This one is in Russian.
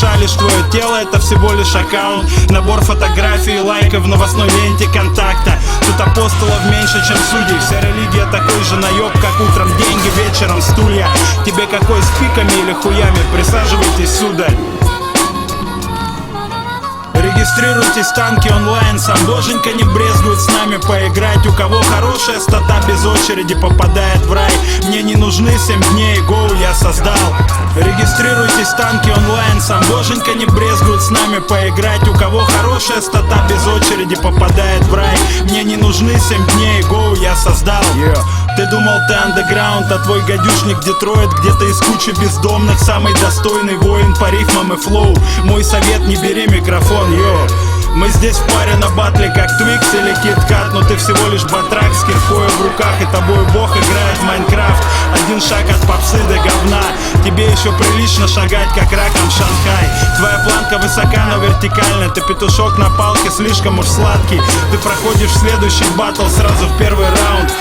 душа, лишь твое тело, это всего лишь аккаунт. Набор фотографий и лайков в новостной ленте контакта. Тут апостолов меньше, чем судей. Вся религия такой же наеб, как утром деньги, вечером стулья. Тебе какой, с пиками или хуями? Присаживайтесь, сударь. Регистрируйтесь, танки онлайн, сам боженька не брезгует с нами поиграть. У кого хорошая стата без очереди попадает в рай. Мне не нужны 7 дней, гоу я создал. Регистрируйтесь, танки онлайн, сам боженька не брезгует с нами поиграть. У кого хорошая стата без очереди попадает в рай. Мне не нужны 7 дней, гоу я создал. Ты думал ты андеграунд, а твой гадюшник Детройт. Где-то из кучи бездомных самый достойный воин по рифмам и флоу. Мой совет: не бери микрофон, мы здесь в паре на батле, как Твикс или Киткат. Но ты всего лишь батрак с киркой в руках, и тобой бог играет в Майнкрафт. Один шаг от попсы до говна. Тебе еще прилично шагать, как раком в Шанхай. Твоя планка высока, но вертикальна. Ты петушок на палке, слишком уж сладкий. Ты проходишь следующий баттл сразу в первый раунд.